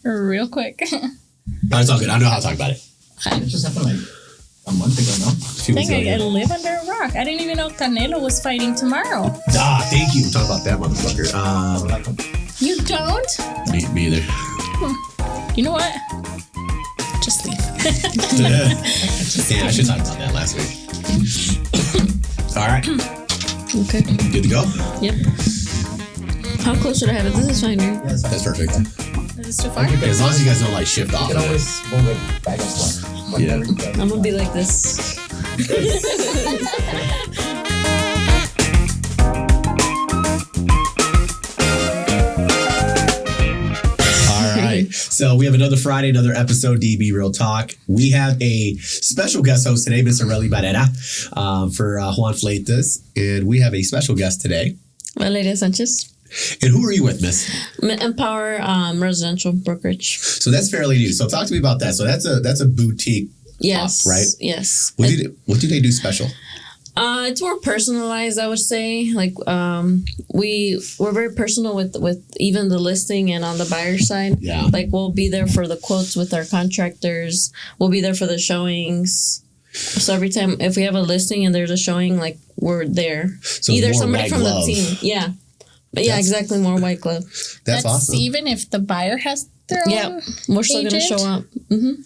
Real quick. It's all good. I know how to talk about it. It just happened like a month ago, no? I think I live under a rock. I didn't even know Canelo was fighting tomorrow. Thank you. Talk about that motherfucker. You don't? Me either. You know what? Just leave. Yeah, I should talk about that last week. All right. Okay. Good to go? Yep. How close should I have it? This is fine, right? Yes, That's perfect. Is this too far? As long as you guys don't like shift off. You can always move it back and forth. Yeah. I'm gonna be like this. All right. So we have another Friday, another episode, DB Real Talk. We have a special guest host today, Mr. Barrera, for Juan Fleitas. And we have a special guest today. Valeria Sanchez. And who are you with, Miss? Empower Residential Brokerage. So that's fairly new. So talk to me about that. So that's a boutique. Yes. Up, right? Yes. What do they do special? It's more personalized, I would say. Like we're very personal with even the listing and on the buyer side. Yeah. Like we'll be there for the quotes with our contractors. We'll be there for the showings. So every time if we have a listing and there's a showing, like we're there. So either more somebody white from glove. the team. Yeah. But yeah, exactly. More white glove. That's awesome. Even if the buyer has their own Yeah. We're still going to agent? show up. Mm-hmm.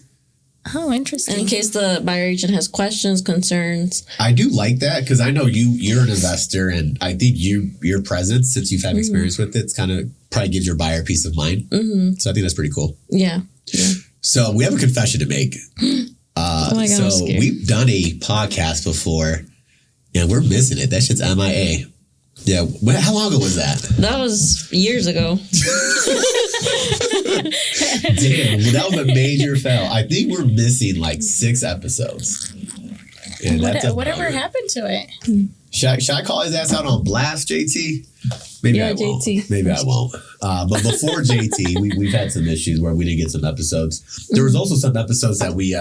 Oh, interesting. And in case the buyer agent has questions, concerns. I do like that because I know you're an investor, and I think your presence, since you've had experience with it, it's kind of probably gives your buyer peace of mind. Mm-hmm. So I think that's pretty cool. Yeah. So we have a confession to make. Oh my God, I'm so scared. we've done a podcast before, and we're missing it. That shit's MIA. Yeah. How long ago was that? That was years ago. Damn, that was a major fail. I think we're missing like 6 episodes. And that's Whatever happened to it? Should I call his ass out on blast, JT? Maybe Yeah, I won't. JT. Maybe I won't. But before JT, we've had some issues where we didn't get some episodes. There was also some episodes that we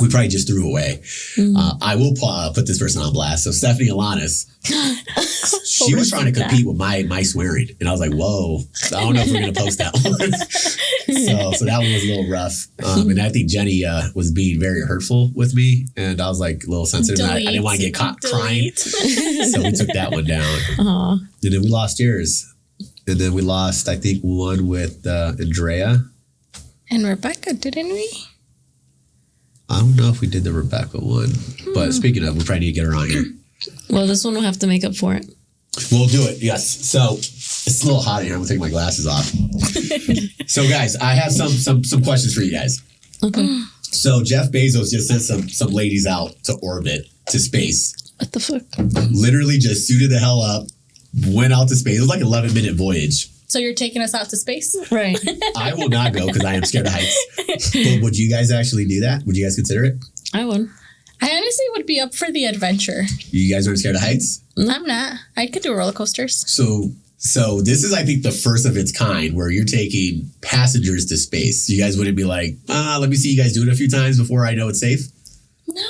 probably just threw away. I will put this person on blast. So Stephanie Alanis, she was trying to compete with my swearing. And I was like, whoa, I don't know if we're going to post that one. so that one was a little rough. And I think Jenny was being very hurtful with me. And I was like a little sensitive. I didn't want to get caught crying. So we took that one down. Aw. And then we lost yours. And then we lost, I think, one with Andrea. And Rebecca, didn't we? I don't know if we did the Rebecca one, but speaking of, we probably need to get her on here. Well, this one will have to make up for it. We'll do it, yes. So it's a little hot in here. I'm gonna take my glasses off. So, guys, I have some questions for you guys. Okay. So Jeff Bezos just sent some ladies out to orbit, to space. What the fuck? Literally just suited the hell up, went out to space. It was like an 11-minute voyage. So you're taking us out to space? Right. I will not go because I am scared of heights. But would you guys actually do that? Would you guys consider it? I would. I honestly would be up for the adventure. You guys aren't scared of heights? I'm not. I could do roller coasters. So this is, I think, the first of its kind where you're taking passengers to space. You guys wouldn't be like, let me see you guys do it a few times before I know it's safe? No.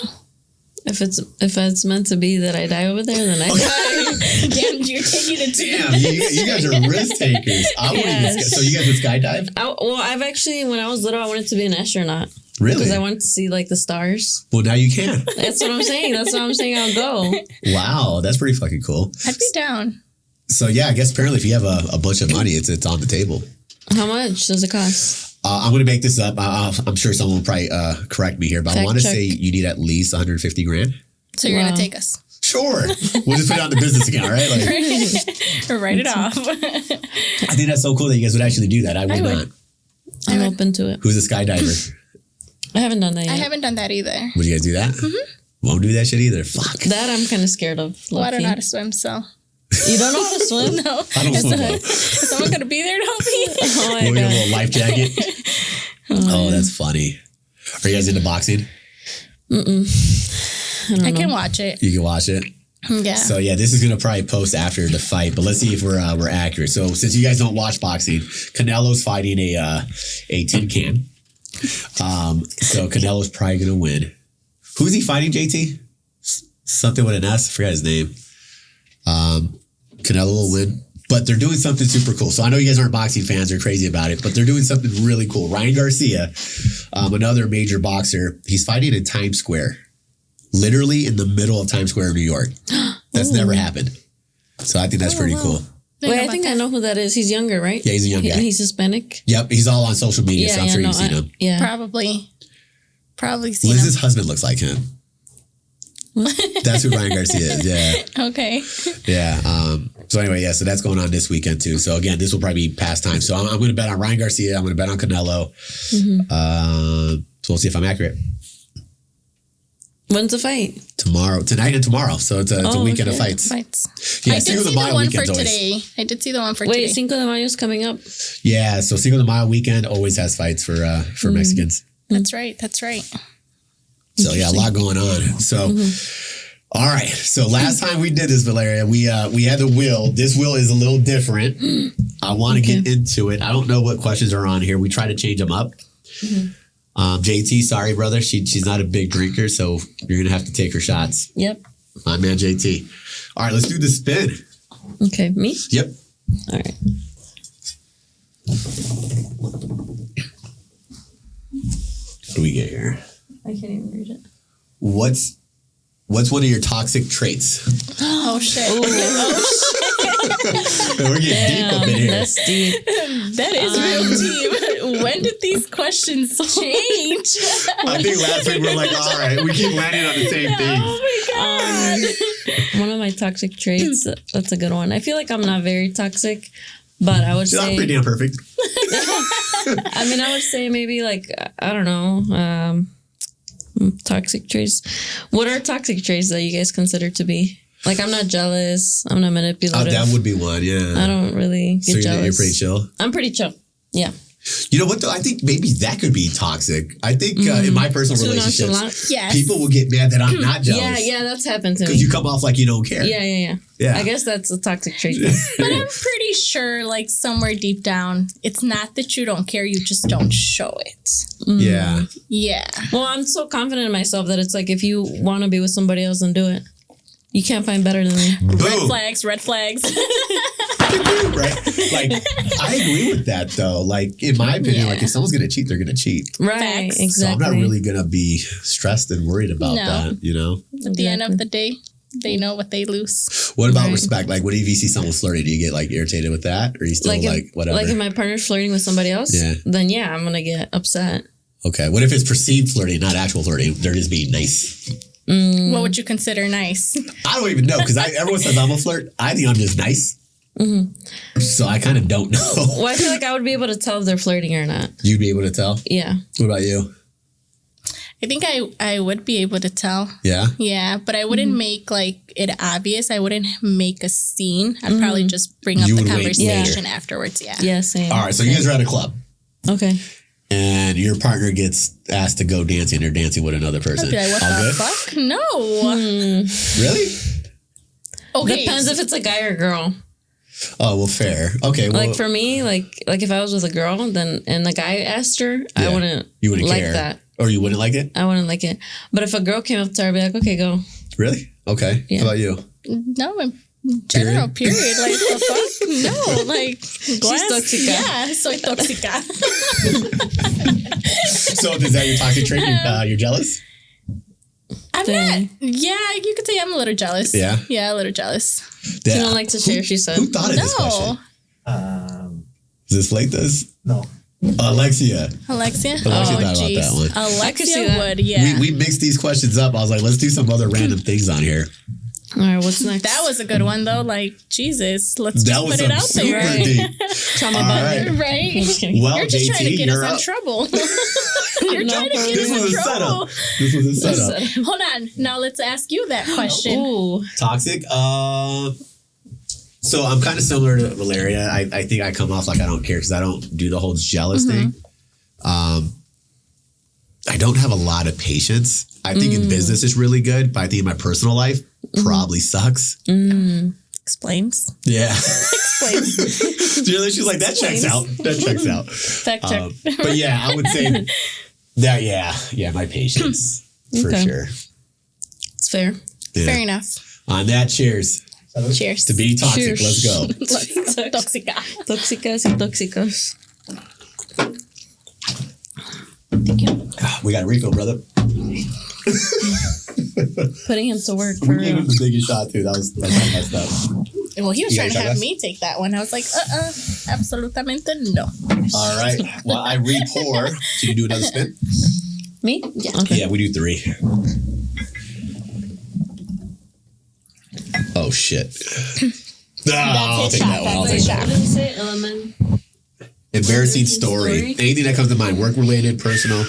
If it's meant to be that I die over there, then I die. Damn, you're taking it to Damn, you guys are risk takers. I wouldn't even Yes. So you guys would skydive? I've actually, when I was little, I wanted to be an astronaut. Really? Because I wanted to see like the stars. Well, now you can. That's what I'm saying. I'll go. Wow, that's pretty fucking cool. I'd be down. So yeah, I guess apparently if you have a bunch of money, it's on the table. How much does it cost? I'm going to make this up. I'm sure someone will probably correct me here, but I Fact want to check. say you need at least 150 grand. So you're going Wow. to take us. Sure. We'll just put it on the business account, right? Like, Or write it off. I think that's so cool that you guys would actually do that. I would would. not. I'm open to it. Who's a skydiver? I haven't done that yet. I haven't done that either. Would you guys do that? Mm-hmm. Won't do that shit either. Fuck. That I'm kind of scared of. Well, I don't low-key. know how to swim, so. You don't know how to swim? No. I don't swim well. Is someone going to be there to help me? Oh my We'll get a God. little life jacket. Oh, that's funny. Are you guys into boxing? I can watch it. You can watch it. Yeah. So yeah, this is gonna probably post after the fight, but let's see if we're accurate. So since you guys don't watch boxing, Canelo's fighting a tin can. So Canelo's probably gonna win. Who's he fighting, JT? Something with an S. I forgot his name. Canelo will win. but they're doing something super cool. So I know you guys aren't boxing fans or crazy about it, but they're doing something really cool. Ryan Garcia, another major boxer, he's fighting in Times Square, literally in the middle of Times Square, New York. That's never happened. So I think that's pretty cool. Wait, I think I know who that is. He's younger, right? Yeah, he's a young guy. And he's Hispanic? Yep, he's all on social media, so I'm sure you've seen him. Yeah. Probably seen Liz's him. husband looks like him. That's who Ryan Garcia is, yeah. Okay. Yeah. So anyway, yeah, so that's going on this weekend too. So again, this will probably be past time. So I'm going to bet on Ryan Garcia. I'm going to bet on Canelo. So we'll see if I'm accurate. When's the fight? Tonight and tomorrow. So it's a weekend of fights. Yeah, I did see the one for today. I did see the one for today. Wait, Cinco de Mayo is coming up. Yeah, so Cinco de Mayo weekend always has fights for Mexicans. That's right. So yeah, a lot going on. So, all right. So last time we did this, Valeria, we had the wheel. This wheel is a little different. I want to get into it. I don't know what questions are on here. We try to change them up. JT, sorry, brother. She's not a big drinker, so you're going to have to take her shots. Yep. My man, JT. All right, let's do the spin. Okay, me? Yep. All right. What do we get here? I can't even read it. What's one of your toxic traits? Oh shit. We're getting deep up in here. That's deep. That is real deep. When did these questions change? I think last week we're like, all right, we keep landing on the same thing. Oh my god. One of my toxic traits, that's a good one. I feel like I'm not very toxic, but I would She's say... not pretty damn perfect. I mean, I would say maybe like, I don't know, toxic traits. What are toxic traits that you guys consider to be? Like, I'm not jealous. I'm not manipulative. Oh, that would be one, yeah. I don't really get jealous. You're pretty chill? I'm pretty chill. Yeah. You know what, though? I think maybe that could be toxic. I think in my personal relationships, yes. people will get mad that I'm not jealous. Yeah, that's happened to me. Because you come off like you don't care. Yeah. I guess that's a toxic trait. But I'm pretty sure, like, somewhere deep down, it's not that you don't care, you just don't show it. Yeah. Yeah. Well, I'm so confident in myself that it's like, if you want to be with somebody else, then do it. You can't find better than me. Boom. Red flags. Right? Like, I agree with that, though. Like, in my opinion, like, if someone's going to cheat, they're going to cheat. Right, Facts. exactly. So I'm not really going to be stressed and worried about that, you know? At the end of the day, they know what they lose. What about respect? Like, what if you see someone flirting? Do you get, like, irritated with that? Or are you still, like whatever? Like, if my partner's flirting with somebody else, then yeah, I'm going to get upset. Okay. What if it's perceived flirting, not actual flirting? They're just being nice. What would you consider nice? I don't even know, because everyone says I'm a flirt. I think I'm just nice. So I kind of don't know. Well, I feel like I would be able to tell if they're flirting or not. You'd be able to tell? Yeah. What about you? I think I would be able to tell. Yeah? Yeah, but I wouldn't make, like, it obvious. I wouldn't make a scene. I'd probably just bring up the conversation afterwards. Yeah. Yeah, same. All right, so you guys are at a club. Okay. And your partner gets asked to go dancing or dancing with another person. I'd be like, what All the good? fuck? No. Really? Okay. Depends if it's a guy or girl. Oh, well, fair. Okay, well. Like, for me, like if I was with a girl, then and the guy asked her, I wouldn't like care. that. Or you wouldn't like it? I wouldn't like it. But if a girl came up to her, I'd be like, okay, go. Really? Okay. Yeah. How about you? No, in general, period. Like, the fuck? No, like, glass. She's tóxica. Yeah, soy tóxica. So is that your toxic trait? You're jealous? I'm not. Yeah, you could say I'm a little jealous. Yeah? Yeah, a little jealous. She don't like to share, she said. Who thought of this question? Is this like this? No. Alexia. Alexia thought about that one. I could see Alexia that. would, yeah. We mixed these questions up. I was like, let's do some other random things on here. All right, what's next? That was a good one, though. Like, Jesus, let's That just was put it out super there. deep. Trauma All bonding. Right? I'm just kidding. Well, You're just JT, trying to get you're us in up. trouble. You're No, trying to get This us was in a trouble. setup. This was a setup. Hold on. Now let's ask you that question. Ooh. Toxic? So I'm kind of similar to Valeria. I think I come off like I don't care because I don't do the whole jealous thing. I don't have a lot of patience. I think in business it's really good, but I think in my personal life probably sucks. Explains. Yeah. Explains. She's like, that checks out. That checks out. Fact check. But yeah, I would say that, yeah, my patience for Okay. sure. It's fair. Yeah. Fair enough. On that, cheers. Cheers. To be toxic. Cheers. Let's go. Tóxica. Tóxicas y tóxicos. Thank you. We got a refill, brother. Putting him to work for We gave real. him the biggest shot too. That's messed up. Well, he was You trying guys to try have that? me take that one. I was like, absolutamente no. All right. Well, I re-pour. Should you do another spin? Me? Yeah. Okay. Yeah, we do 3. Oh shit. I'll his take shot. that one. I'll That's take his that shot. one. What did you say? Element. Embarrassing story. Story? Anything that comes to mind. Work related, personal.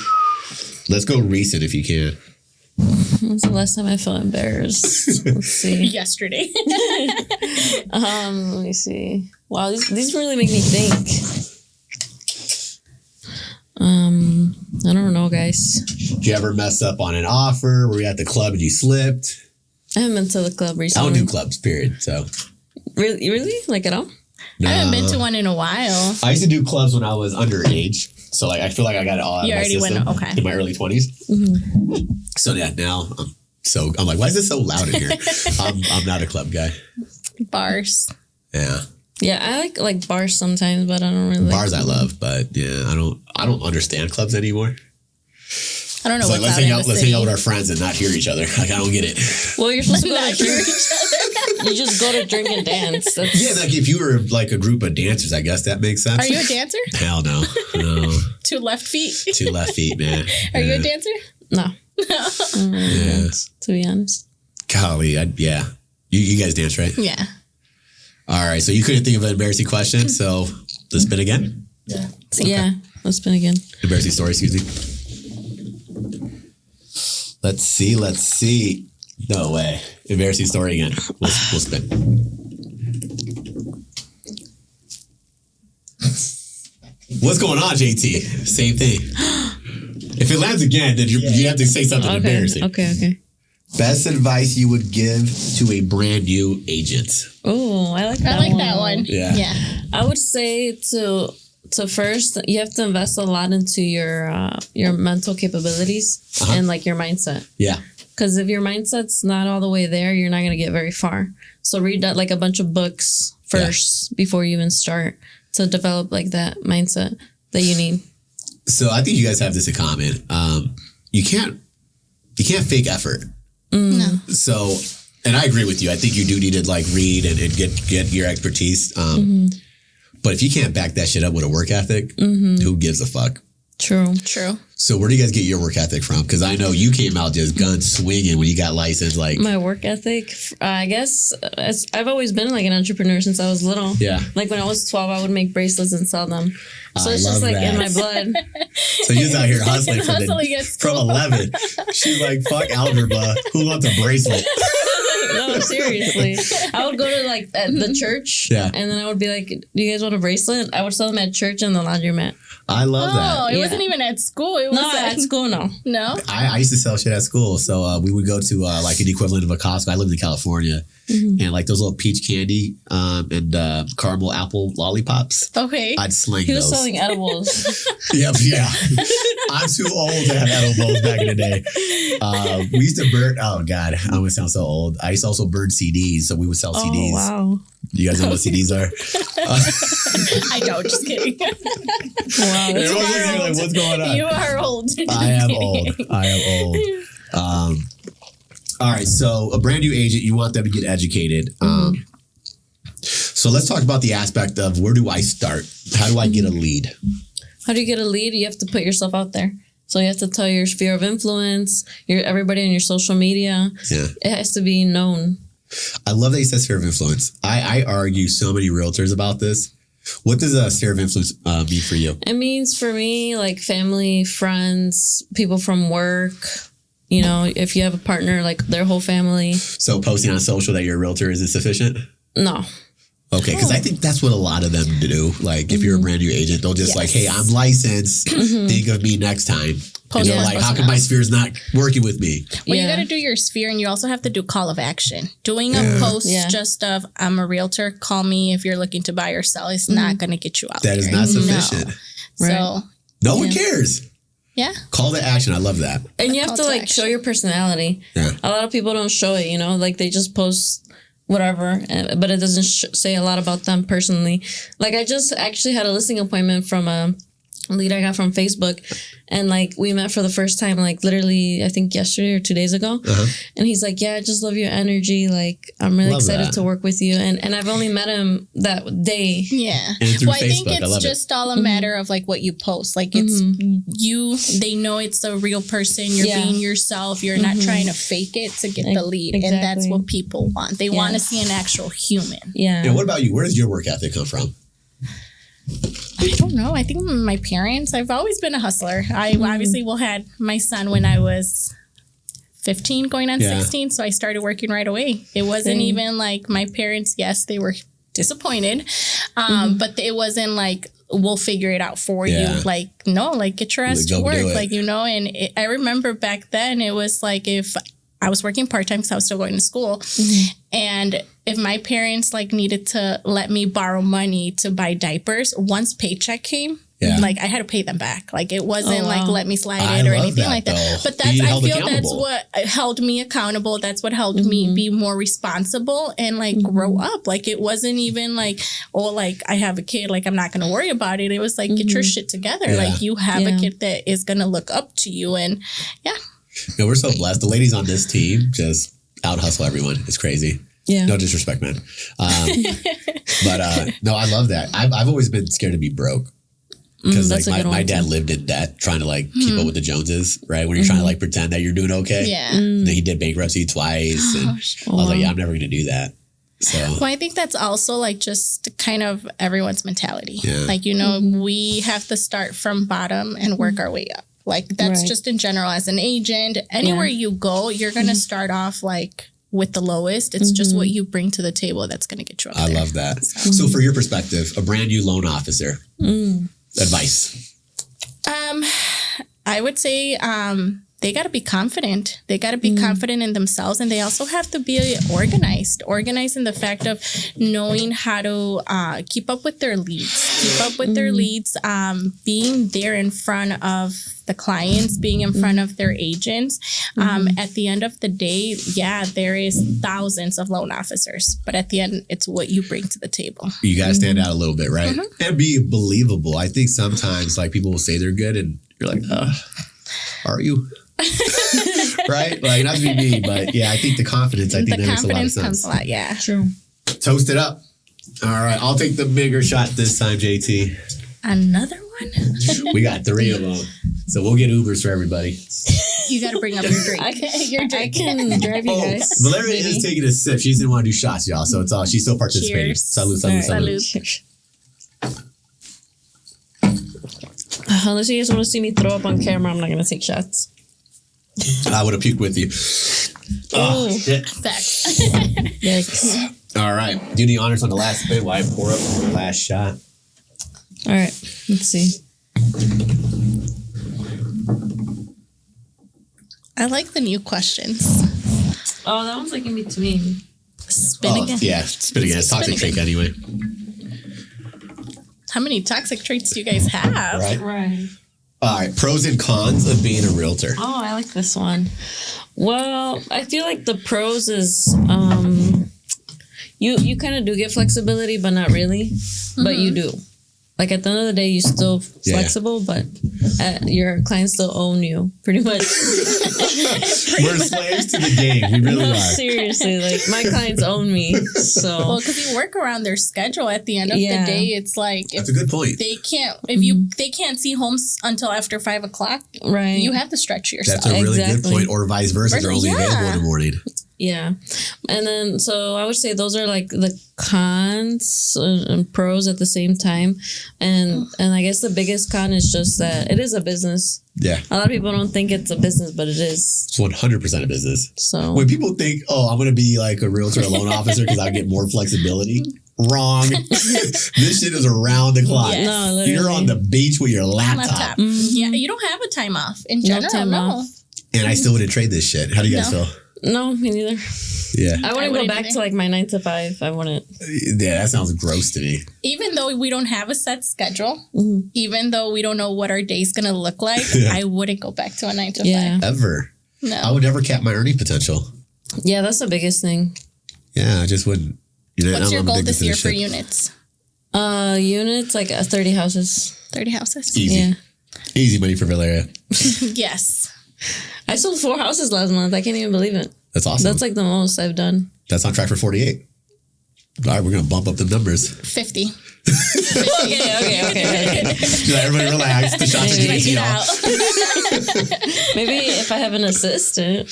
Let's go recent if you can. When's the last time I felt embarrassed? Let's see. Yesterday. Let me see. Wow, these really make me think. I don't know, guys. Did you ever mess up on an offer? Were you at the club and you slipped? I haven't been to the club I recently. don't do clubs, period. So Really? Like at all? I haven't been No. to one in a while. I used to do clubs when I was underage. So like I feel like I got it all out You of my already system went- okay. in my early 20s. So yeah, now I'm like, why is this so loud in here? I'm not a club guy. Bars. Yeah. Yeah, I like bars sometimes, but I don't really Bars like I love, but yeah, I don't understand clubs anymore. I don't know It's like what's let's hang out out, in the let's city. hang out with our friends and not hear each other. Like I don't get it. Well, you're supposed to go Not to hear drink. each other. You just go to drink and dance. That's, Yeah, like if you were like a group of dancers, I guess that makes sense. Are you a dancer? Hell no. No. 2 left feet. 2 left feet, man. Are you a Yeah. dancer? no. Yeah. To be honest. Golly, yeah. You guys dance, right? Yeah. All right, so you couldn't think of an embarrassing question, so let's spin again. Yeah. Yeah. Let's spin again. Embarrassing story, excuse me. Let's see. No way. Embarrassing story again. We'll spin. What's going on, JT? Same thing. If it lands again, then you have to say something embarrassing. Okay. Best advice you would give to a brand new agent? Oh, I like that. I like that one. Yeah. Yeah. I would say to first you have to invest a lot into your mental capabilities and like your mindset. Yeah. Because if your mindset's not all the way there, you're not gonna get very far. So read that like a bunch of books first before you even start to develop like that mindset that you need. So I think you guys have this in common. You can't fake effort. No. So, and I agree with you. I think you do need to like read and get your expertise. But if you can't back that shit up with a work ethic, who gives a fuck? True. So where do you guys get your work ethic from? Because I know you came out just gun swinging when you got licensed. Like, My work ethic, I guess, I've always been like an entrepreneur since I was little. Yeah. Like when I was 12, I would make bracelets and sell them. So I it's just love like that. in my blood. so you're out here hustling Hustling at from school. 11. She's like, fuck algebra. Who wants a bracelet? No, seriously. I would go to like at the church. Yeah. And then I would be like, do you guys want a bracelet? I would sell them at church and the laundromat. I love Oh, that. it Yeah. wasn't even at school. It was No, at school, no. No. I used to sell shit at school. So we would go to like an equivalent of a Costco. I lived in California. And like those little peach candy and caramel apple lollipops. Okay. I'd sling He was those. selling edibles. Yeah. I'm too old to have edibles back in the day. We used to burn. Oh God, I'm gonna sound so old. I used to also burn CDs, so we would sell CDs. Oh, wow. You guys know what CDs are? I don't. Just kidding. Wow. Everyone's looking at me like, what's going on? You are old. I am old. All right. So a brand new agent, you want them to get educated. So let's talk about the aspect of where do I start? How do I get a lead? How do you get a lead? You have to put yourself out there. So you have to tell your sphere of influence, everybody on your social media. Yeah. It has to be known. I love that you said sphere of influence. I argue so many realtors about this. What does a sphere of influence mean for you? It means for me, like family, friends, people from work. You know, if you have a partner, like their whole family. So posting on social that you're a realtor isn't sufficient? No. Okay, because I think that's what a lot of them do. Like, if you're a brand new agent, they'll just like, hey, I'm licensed. Think of me next time. And they're like, how come my sphere's not working with me? Well, Yeah. you got to do your sphere, and you also have to do call of action. Doing a post just of I'm a realtor, call me if you're looking to buy or sell is not going to get you out That there. is not sufficient. No. Right. So No one cares. yeah, Call to action. I love that. And you have Call to to like action. show your personality. Yeah. A lot of people don't show it, you know, like they just post whatever, but it doesn't say a lot about them personally. Like I just actually had a listing appointment from a lead I got from Facebook, and like we met for the first time, like literally I think yesterday or 2 days ago. And he's like, yeah, I just love your energy, like I'm really excited to work with you, and I've only met him that day. Well, I think it's just all a matter of like what you post, like it's they know it's a real person, you're being yourself, you're not trying to fake it to get the lead. And that's what people want. They want to see an actual human. And what about you? Where does your work ethic come from? I don't know. I think my parents, I've always been a hustler. I obviously had my son when I was 15 going on 16. So I started working right away. It wasn't even like my parents, yes, they were disappointed. But it wasn't like, we'll figure it out for you. Like, no, like get your ass to work. Like, you know, and I remember back then it was like if I was working part-time because I was still going to school. And if my parents like needed to let me borrow money to buy diapers, once paycheck came, like I had to pay them back. Like it wasn't like let me slide it or anything like that. But that's, I feel that's what held me accountable. That's what helped me be more responsible and like grow up. Like it wasn't even like, oh, like I have a kid, like I'm not going to worry about it. It was like, get your shit together. Like you have a kid that is going to look up to you. And No, we're so blessed. The ladies on this team just out hustle everyone. It's crazy. No disrespect, man. But no, I love that. I've always been scared to be broke because like my dad lived in debt trying to like keep up with the Joneses, right? When you're trying to like pretend that you're doing okay. And then he did bankruptcy twice. And I was like, I'm never going to do that. So. Well, I think that's also like just kind of everyone's mentality. Like, you know, we have to start from bottom and work our way up. Like that's just in general as an agent, anywhere you go, you're going to start off like with the lowest. It's just what you bring to the table that's going to get you up there. I love that. So for your perspective, a brand new loan officer, advice? I would say they got to be confident. They got to be confident in themselves, and they also have to be organized in the fact of knowing how to keep up with their leads, being there in front of the clients, being in front of their agents. At the end of the day, there is thousands of loan officers, but at the end, it's what you bring to the table. You got to stand out a little bit, right? And be believable. I think sometimes like people will say they're good and you're like, are you? Right? Like not to be mean, but I think the confidence, I think that makes a lot of sense. Comes a lot, True. Toast it up. All right. I'll take the bigger shot this time, JT. Another one? We got 3 of them. So we'll get Ubers for everybody. You got to bring up your drink. I can drive you guys. Valeria is taking a sip. She didn't want to do shots, y'all. So it's all, she's still participating. Cheers. Salud. Unless you guys want to see me throw up on camera, I'm not going to take shots. I would have puked with you. Oh, shit. Facts. Yikes. All right. Do the honors on the last bit while I pour up the last shot. All right. Let's see. I like the new questions. Oh, that one's like in between. Spin again. Yeah, spin again. It's toxic trait anyway. How many toxic traits do you guys have? Right. All right. Pros and cons of being a realtor. Oh, I like this one. Well, I feel like the pros is you kind of do get flexibility, but not really. But you do. Like at the end of the day, you're still flexible, but your clients still own you, pretty much. We're slaves to the game. We really are. Seriously, like my clients own me. So well, because you work around their schedule. At the end of the day, it's like that's a good point. They can't they can't see homes until after 5 o'clock. Right, you have to stretch yourself. That's a really good point. Or vice versa, they're only available in the morning. Yeah. And then, so I would say those are like the cons and pros at the same time. And I guess the biggest con is just that it is a business. Yeah. A lot of people don't think it's a business, but it is. It's 100% a business. So when people think, oh, I'm going to be like a realtor, a loan officer because I get more flexibility. Wrong. This shit is around the clock. Yes. No, literally. You're on the beach with your laptop. Yeah, you don't have a time off in general. No. And I still wouldn't trade this shit. How do you guys feel? No, me neither. Yeah. I wouldn't go back to like my 9 to 5. I wouldn't. Yeah, that sounds gross to me. Even though we don't have a set schedule, even though we don't know what our day's going to look like, I wouldn't go back to a 9 to 5. Ever. No. I would never cap my earning potential. Yeah, that's the biggest thing. Yeah, I just wouldn't. You know, What's your I'm goal addicted this to year this for shit. units? Units like 30 houses. 30 houses. Easy. Yeah. Easy money for Valeria. Yes. I sold 4 houses last month. I can't even believe it. That's awesome. That's like the most I've done. That's on track for 48. All right, we're going to bump up the numbers. 50. Okay. Just let everybody relax. The shots are Maybe. easy, Get y'all. out. Maybe if I have an assistant.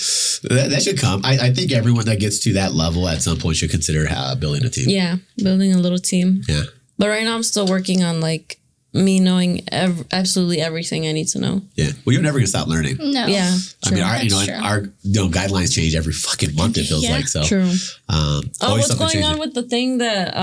That should come. I think everyone that gets to that level at some point should consider building a team. Yeah, building a little team. Yeah. But right now I'm still working on like me knowing absolutely everything I need to know. Yeah. Well, you're never going to stop learning. No. Yeah, I mean, true. our guidelines change every fucking month, it feels Yeah. like. So, True. always What's something going changing. on with the thing that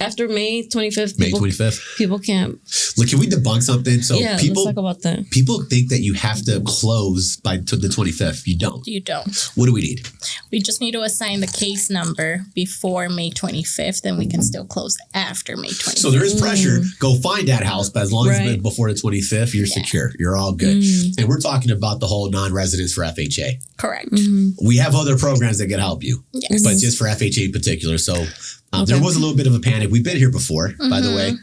after May 25th? May 25th? People can't. Look, can we debunk something? So Yeah, people let's talk about that. people think that you have to close by the 25th. You don't. You don't. What do we need? We just need to assign the case number before May 25th, and we can still close after May 25th. So there is pressure. Go find that house, but as long as Right. it's before the 25th, you're secure. You're all good. And we're talking about the whole non-residents for FHA. Correct. We have other programs that can help you, Yes. but just for FHA in particular. So there was a little bit of a panic. We've been here before, by the way.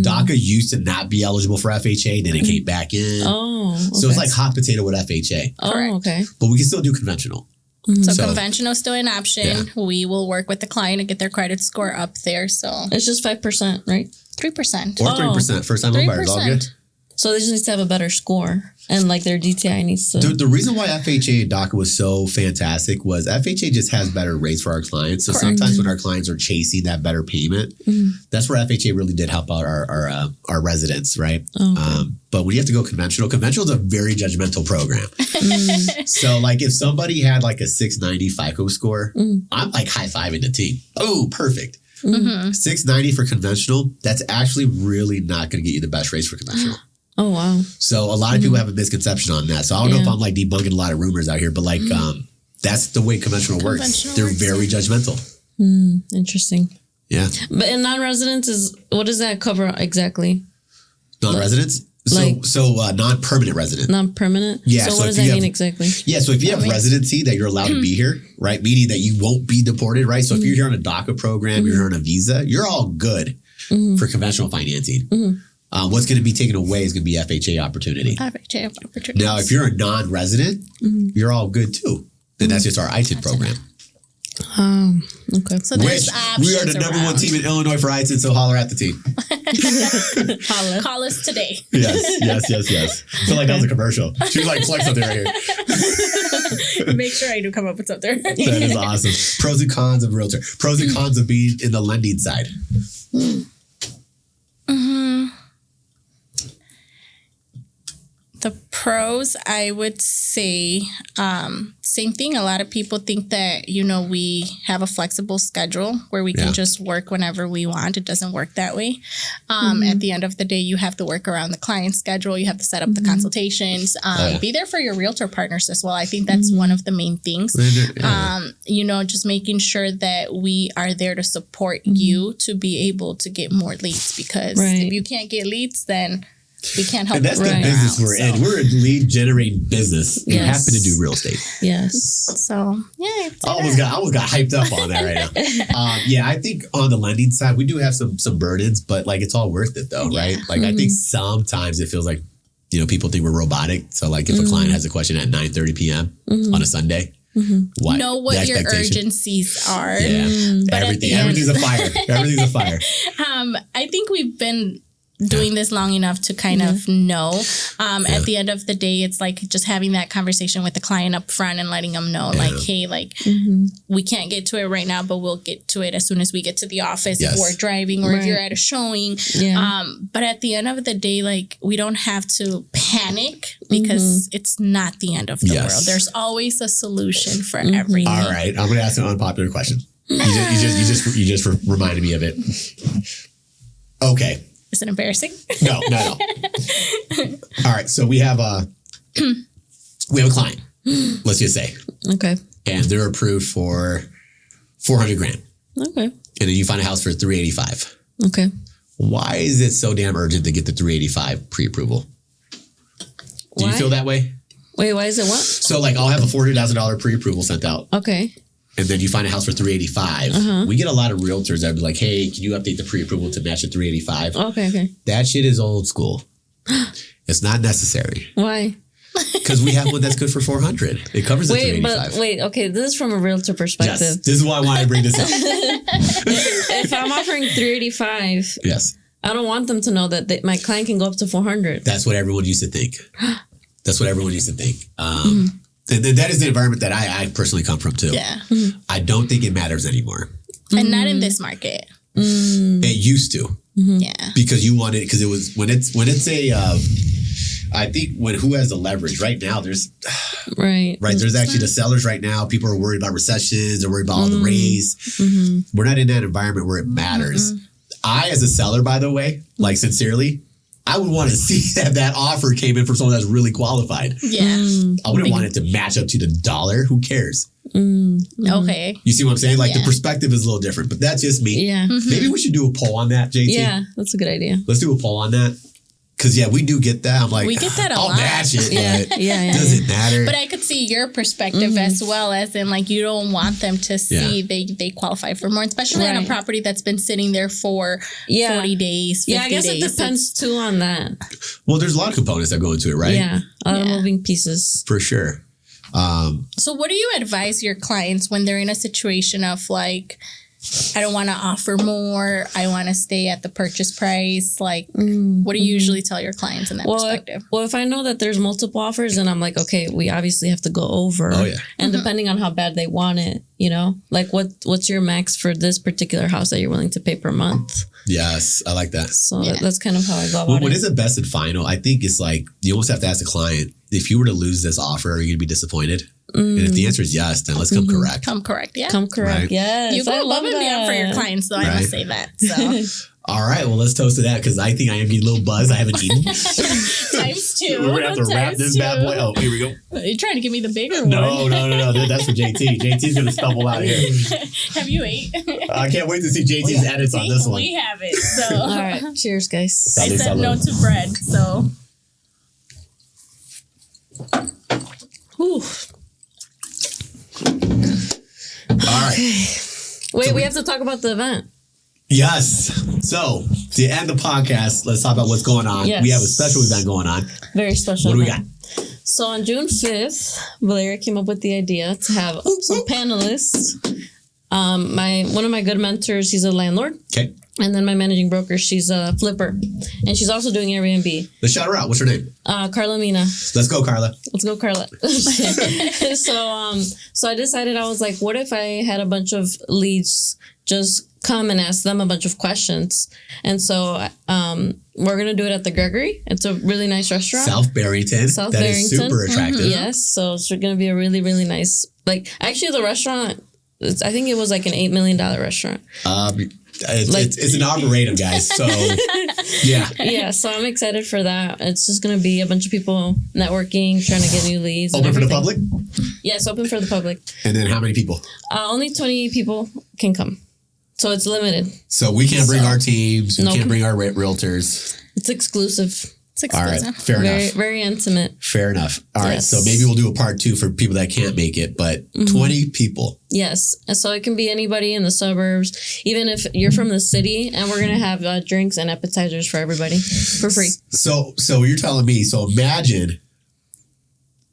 DACA used to not be eligible for FHA, then it came back in. Oh, okay. So it's like hot potato with FHA, Correct. Oh, okay. but we can still do conventional. So, So- conventional is still an option. Yeah. We will work with the client to get their credit score up there. So It's just 5%, right? 3%. Or Oh. 3%. First time home buyers, all good. 3%. So they just need to have a better score, and like their DTI needs to. The reason why FHA and DACA was so fantastic was FHA just has better rates for our clients. So sometimes when our clients are chasing that better payment, that's where FHA really did help out our residents, right? But when you have to go conventional is a very judgmental program. So like if somebody had like a 690 FICO score, I'm like high-fiving the team. Oh, perfect. 690 for conventional, that's actually really not going to get you the best rates for conventional. Oh wow. So a lot of people have a misconception on that. So I don't know if Yeah. I'm like debunking a lot of rumors out here, but like that's the way conventional works. Conventional They're works, very judgmental. Interesting. Yeah. But in non-residents is what does that cover exactly? Non-residents? Like- So non-permanent resident. Non-permanent. Yeah, So so what if does that you mean have- exactly? Yeah, so if you have residency that you're allowed to be here, right? Meaning that you won't be deported, right? So if you're here on a DACA program, you're here on a visa, you're all good for conventional financing. What's going to be taken away is going to be FHA opportunity. FHA opportunities. Now, if you're a non-resident, you're all good too. Then that's just our ITID program. Okay. So there's Which options we are the number one around. team in Illinois for ITID, so holler at the team. Call us today. Yes. I feel like that was a commercial. She was like, flex something right here. Make sure I do come up with something. That is awesome. Pros and cons of realtor. Pros and cons of being in the lending side. The pros, I would say, same thing. A lot of people think that, we have a flexible schedule where we Yeah. can just work whenever we want. It doesn't work that way. At the end of the day, you have to work around the client's schedule. You have to set up the consultations. Be there for your realtor partners as well. I think that's one of the main things. Just making sure that we are there to support you to be able to get more leads, because Right. if you can't get leads, then we can't help And that's you the around, business we're so. in. We're a lead generating business. You Yes. happen to do real estate. Yes. So yeah, I'd say I almost got hyped up on that right now. I think on the lending side, we do have some burdens, but like it's all worth it though, right? Like I think sometimes it feels like, people think we're robotic. So like if a client has a question at 9:30 p.m. on a Sunday, why? know what the your expectation. urgencies are. Yeah, But at the everything's a fire. Everything's a fire. I think we've been doing this long enough to kind of know. At the end of the day, it's like just having that conversation with the client up front and letting them know, like, hey, like we can't get to it right now, but we'll get to it as soon as we get to the office if we're driving or if you're at a showing. Yeah. But at the end of the day, like we don't have to panic because it's not the end of the world. There's always a solution for everything. All right, I'm going to ask an unpopular question. You just reminded me of it. Okay. Is it embarrassing? No. All right, so we have a client. Let's just say, Okay. and they're approved for $400,000, Okay. and then you find a house for $385,000. Okay. Why is it so damn urgent to get the $385,000 pre-approval? Do you Why? feel that way? Wait, why is it what? So, like, I'll have a $400,000 pre-approval sent out, Okay. and then you find a house for 385. We get a lot of realtors that be like, hey, can you update the pre-approval to match the 385? Okay. That shit is old school. It's not necessary. Why? Because we have one that's good for 400. It covers the 385. Okay, this is from a realtor perspective. Yes, this is why I want to bring this up. If I'm offering 385, Yes. I don't want them to know that my client can go up to 400. That's what everyone used to think. And that is the environment that I personally come from too. Yeah. I don't think it matters anymore. And not in this market. It used to. Yeah. Because you want it, because it was when it's a I think who has the leverage right now, there's there's actually the sellers right now. People are worried about recessions, they're worried about all the raise. We're not in that environment where it matters. I, as a seller, by the way, like sincerely, I would want to see that offer came in from someone that's really qualified. Yeah. I wouldn't want it to match up to the dollar. Who cares? Okay. You see what I'm saying? Like the perspective is a little different, but that's just me. Yeah. Maybe we should do a poll on that, JT. Yeah, that's a good idea. Let's do a poll on that. Because, we do get that. I'm like, We get that a I'll lot. match it. Yeah. Yeah. Does it matter? But I could see your perspective as well, as in like you don't want them to see they qualify for more, especially on a property that's been sitting there for 40 days, 50 Yeah, I guess days. it depends too on that. Well, there's a lot of components that go into it, right? Yeah, a lot of moving pieces. For sure. So what do you advise your clients when they're in a situation of like, I don't want to offer more, I want to stay at the purchase price? Like, what do you usually tell your clients in that perspective? Well, if I know that there's multiple offers, then I'm like, okay, we obviously have to go over. Oh, yeah. And depending on how bad they want it, like what's your max for this particular house that you're willing to pay per month? Yes, I like that. So that's kind of how I go about What it. is the best and final? I think it's like, you almost have to ask the client, if you were to lose this offer, are you going to be disappointed? And if the answer is yes, then let's come correct. Come correct, yeah. Come correct, Right. yes. You go above and beyond for your clients, though, I must say that. So All right, well, let's toast to that, because I think I am getting a little buzzed. I haven't eaten. times two. We're going to have to wrap this bad boy. Oh, here we go. Are you trying to give me the bigger one? No. That's for JT. JT's going to stumble out of here. Have you ate? I can't wait to see JT's edits on this one. We have it. So All right, cheers, guys. I said no to bread. So Whew. All right. Wait, we have to talk about the event. Yes. So, to end the podcast, let's talk about what's going on. Yes. We have a special event going on. Very special. What do we got? So on June 5th, Valeria came up with the idea to have some panelists. One of my good mentors, he's a landlord. Okay. And then my managing broker, she's a flipper. And she's also doing Airbnb. Let's shout her out. What's her name? Carla Mina. Let's go, Carla. Let's go, Carla. So I decided, I was like, what if I had a bunch of leads just come and ask them a bunch of questions? And so we're going to do it at the Gregory. It's a really nice restaurant. South Barrington. South That Barrington. is super attractive. Yes. So it's going to be a really, really nice, actually the restaurant, I think it was like an $8 million restaurant. It's an arboretum, guys. So, yeah. Yeah. So I'm excited for that. It's just going to be a bunch of people networking, trying to get new leads. Open for the public? Yes, open for the public. And then how many people? Only 20 people can come. So it's limited. So we can't bring our teams. We Nope. can't bring our realtors. It's exclusive. it's All exclusive. right. Fair Very, enough. very intimate. Fair enough. All right. Yes. So maybe we'll do a part 2 for people that can't make it, but 20 people. Yes. And so it can be anybody in the suburbs, even if you're from the city, and we're going to have drinks and appetizers for everybody for free. So you're telling me, so imagine,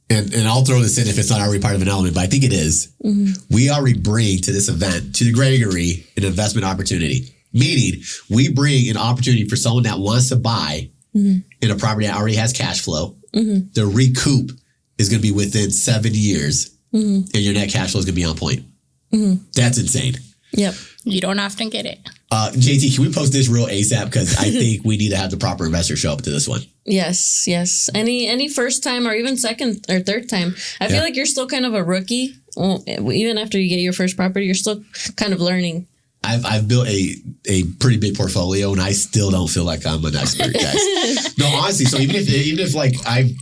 and I'll throw this in if it's not already part of an element, but I think it is. We already bring to this event, to the Gregory, an investment opportunity. Meaning, we bring an opportunity for someone that wants to buy in a property that already has cash flow. The recoup is going to be within 7 years, and your net cash flow is going to be on point. That's insane. Yep. You don't often get it. JT, can we post this real ASAP? Because I think we need to have the proper investors show up to this one. Yes. Yes. Any first time or even second or third time, I feel like you're still kind of a rookie. Well, even after you get your first property, you're still kind of learning. I've built a pretty big portfolio, and I still don't feel like I'm an expert, guys. No, honestly. So even if like I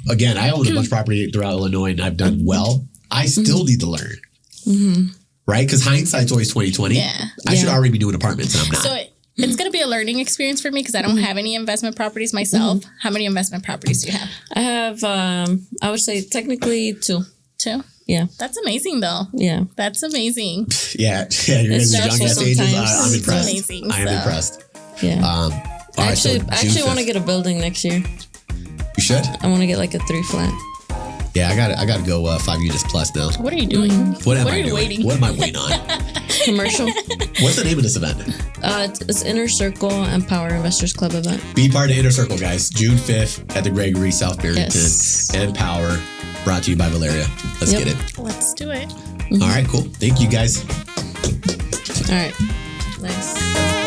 own a bunch of property throughout Illinois and I've done well, I still need to learn, right? Because hindsight's always 20/20. Yeah. I should already be doing apartments, and I'm not. So it's going to be a learning experience for me because I don't have any investment properties myself. How many investment properties do you have? I have, I would say technically 2. 2? Yeah. That's amazing, though. Yeah. That's amazing. Yeah, your guys' young stressful ass ages. sometimes. I'm It's impressed. amazing, I am so. impressed. Yeah. All right, I June actually want to 5th. get a building next year. You should. I want to get like a 3 flat. Yeah, I got to go 5 units plus now. What are you doing? What am What I are you doing? waiting? What am I waiting on? Commercial. What's the name of this event? It's Inner Circle and Power Investors Club event. Be part of Inner Circle, guys. June 5th at the Gregory, South Barrington. Yes. And Power, brought to you by Valeria. Let's Yep. get it. Let's do it. All right, cool. Thank you, guys. All right. Nice.